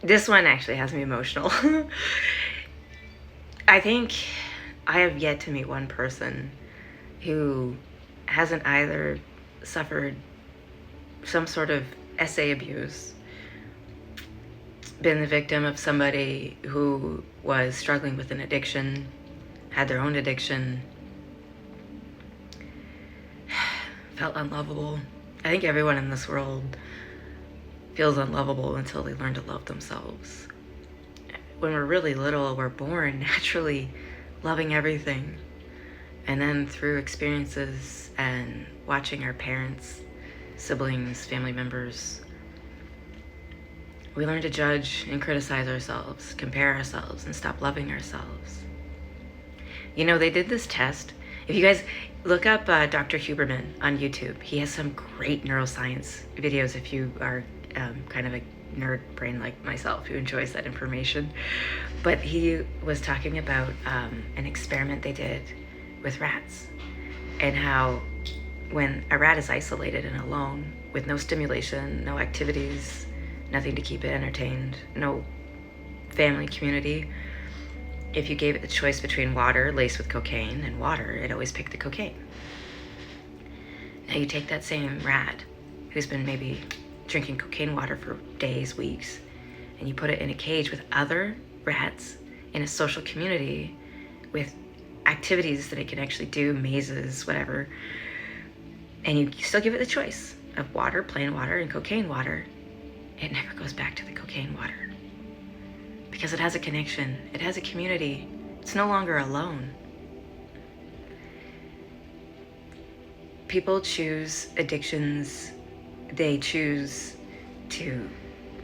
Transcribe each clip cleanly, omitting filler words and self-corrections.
This one actually has me emotional. I think I have yet to meet one person who hasn't either suffered some sort of SA abuse, been the victim of somebody who was struggling with an addiction, had their own addiction, felt unlovable. I think everyone in this world feels unlovable until they learn to love themselves. When we're really little, we're born naturally loving everything. And then through experiences and watching our parents, siblings, family members, we learn to judge and criticize ourselves, compare ourselves, and stop loving ourselves. You know, they did this test. If you guys look up Dr. Huberman on YouTube, he has some great neuroscience videos if you are kind of a nerd brain like myself who enjoys that information. But he was talking about an experiment they did with rats, and how when a rat is isolated and alone with no stimulation, no activities, nothing to keep it entertained, no family, community, if you gave it the choice between water laced with cocaine and water, it always picked the cocaine. Now you take that same rat who's been maybe drinking cocaine water for days, weeks, and you put it in a cage with other rats in a social community with activities that it can actually do, mazes, whatever, and you still give it the choice of water, plain water, and cocaine water, it never goes back to the cocaine water. Because it has a connection, it has a community, it's no longer alone. People choose addictions, they choose to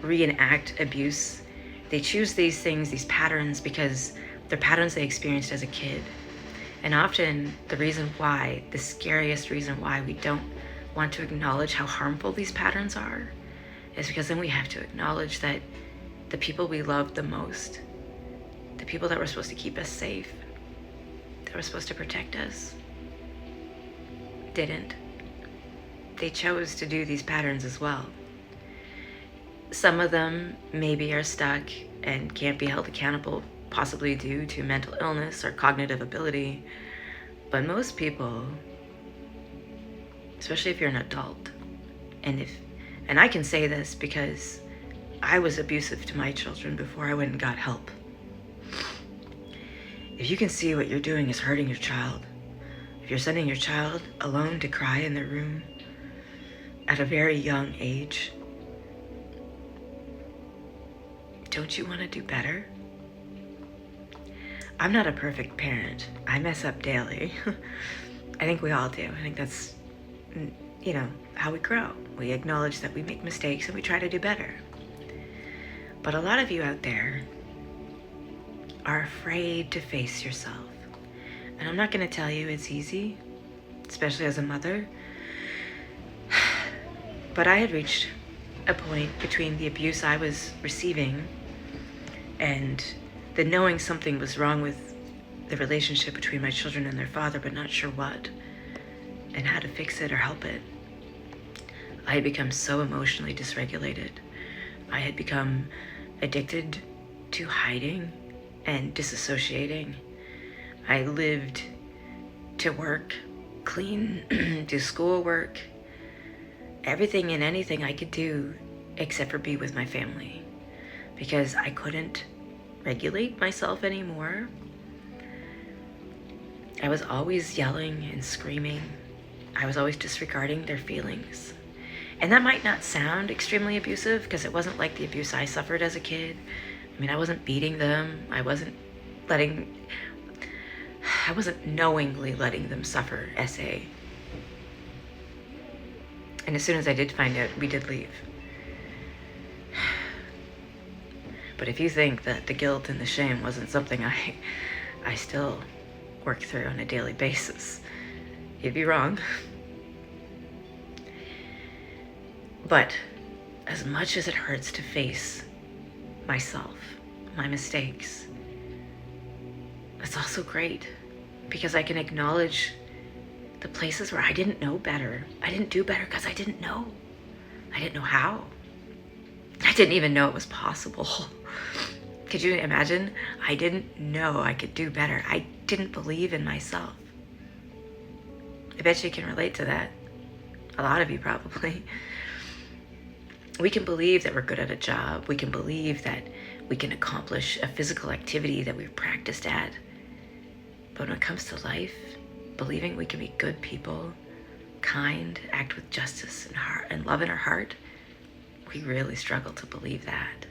reenact abuse. They choose these things, these patterns, because they're patterns they experienced as a kid. And often the reason why, the scariest reason why we don't want to acknowledge how harmful these patterns are is because then we have to acknowledge that the people we love the most, the people that were supposed to keep us safe, that were supposed to protect us, didn't. They chose to do these patterns as well. Some of them maybe are stuck and can't be held accountable, possibly due to mental illness or cognitive ability. But most people, especially if you're an adult, and I can say this because I was abusive to my children before I went and got help. If you can see what you're doing is hurting your child, if you're sending your child alone to cry in their room at a very young age, don't you want to do better? I'm not a perfect parent. I mess up daily. I think we all do. I think that's, how we grow. We acknowledge that we make mistakes and we try to do better. But a lot of you out there are afraid to face yourself. And I'm not going to tell you it's easy, especially as a mother. But I had reached a point between the abuse I was receiving and the knowing something was wrong with the relationship between my children and their father, but not sure what and how to fix it or help it. I had become so emotionally dysregulated. I had become addicted to hiding and disassociating. I lived to work, clean, do schoolwork, everything and anything I could do except for be with my family, because I couldn't regulate myself anymore. I was always yelling and screaming. I was always disregarding their feelings. And that might not sound extremely abusive because it wasn't like the abuse I suffered as a kid. I mean, I wasn't beating them. I wasn't knowingly letting them suffer SA. And as soon as I did find out, we did leave. But if you think that the guilt and the shame wasn't something I still work through on a daily basis, you'd be wrong. But as much as it hurts to face myself, my mistakes, it's also great because I can acknowledge the places where I didn't know better. I didn't do better because I didn't know. I didn't know how. I didn't even know it was possible. Could you imagine? I didn't know I could do better. I didn't believe in myself. I bet you can relate to that. A lot of you probably. We can believe that we're good at a job. We can believe that we can accomplish a physical activity that we've practiced at. But when it comes to life, believing we can be good people, kind, act with justice and heart and love in our heart, we really struggle to believe that.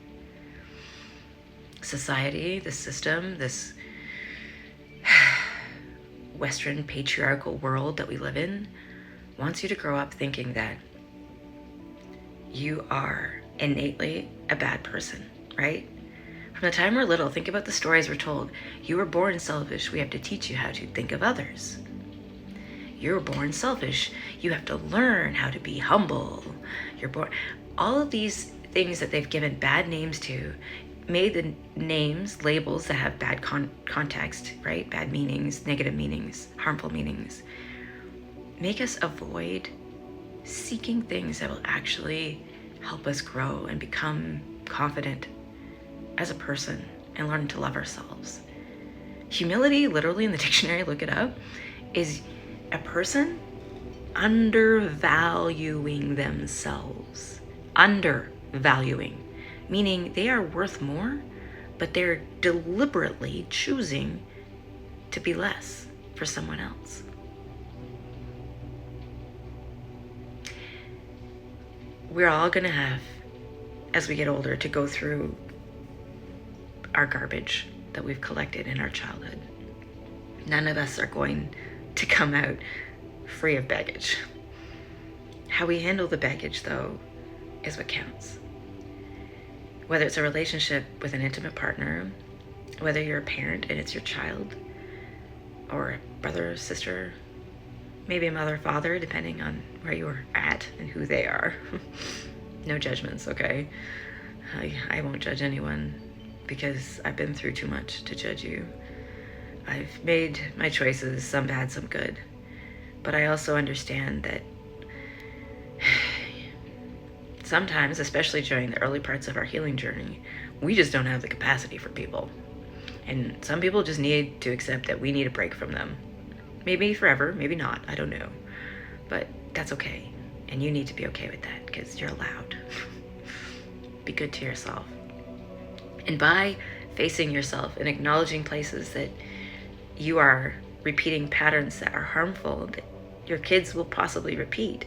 Society, the system, this Western patriarchal world that we live in wants you to grow up thinking that you are innately a bad person, right? From the time we're little, think about the stories we're told. You were born selfish. We have to teach you how to think of others. You were born selfish. You have to learn how to be humble. You're born. All of these things that they've given bad names to, made the names, labels that have bad context, right? Bad meanings, negative meanings, harmful meanings, make us avoid seeking things that will actually help us grow and become confident as a person and learn to love ourselves. Humility, literally in the dictionary, look it up, is a person undervaluing themselves. Undervaluing, meaning they are worth more, but they're deliberately choosing to be less for someone else. We're all gonna have, as we get older, to go through our garbage that we've collected in our childhood. None of us are going to come out free of baggage. How we handle the baggage, though, is what counts. Whether it's a relationship with an intimate partner, whether you're a parent and it's your child, or a brother or sister, maybe a mother or father, depending on where you're at and who they are. No judgments, okay? I won't judge anyone because I've been through too much to judge you. I've made my choices, some bad, some good. But I also understand that sometimes, especially during the early parts of our healing journey, we just don't have the capacity for people. And some people just need to accept that we need a break from them. Maybe forever, maybe not, I don't know. But that's okay. And you need to be okay with that because you're allowed. Be good to yourself. And by facing yourself and acknowledging places that you are repeating patterns that are harmful, that your kids will possibly repeat,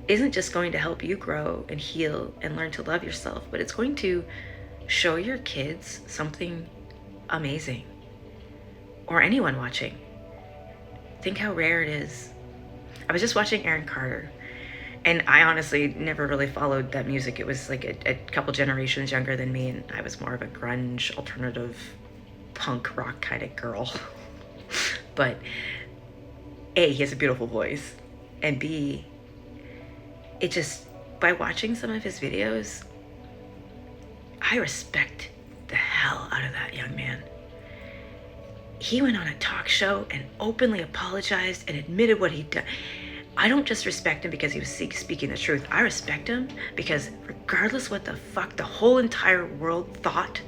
isn't just going to help you grow and heal and learn to love yourself, but it's going to show your kids something amazing. Or anyone watching. Think how rare it is. I was just watching Aaron Carter, and I honestly never really followed that music. It was like a couple generations younger than me, and I was more of a grunge, alternative, punk rock kind of girl. But A, he has a beautiful voice, and B, it just, by watching some of his videos, I respect the hell out of that young man. He went on a talk show and openly apologized and admitted what he'd done. I don't just respect him because he was speaking the truth. I respect him because regardless what the fuck the whole entire world thought,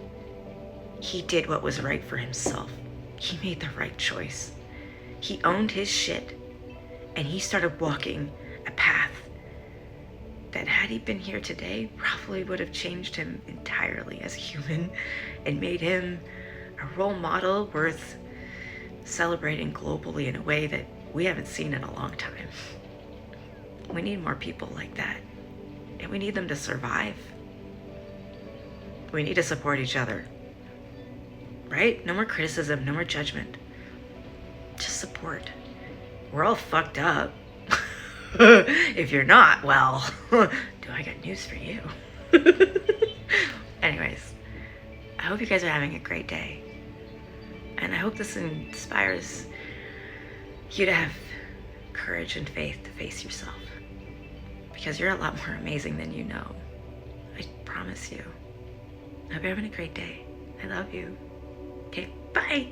he did what was right for himself. He made the right choice. He owned his shit, and he started walking a path that, had he been here today, probably would have changed him entirely as a human and made him a role model worth celebrating globally in a way that we haven't seen in a long time. We need more people like that, and we need them to survive. We need to support each other, right? No more criticism, no more judgment. Just support. We're all fucked up. If you're not, well, do I got news for you? Anyways, I hope you guys are having a great day. And I hope this inspires you to have courage and faith to face yourself. Because you're a lot more amazing than you know. I promise you. I hope you're having a great day. I love you. Okay, bye.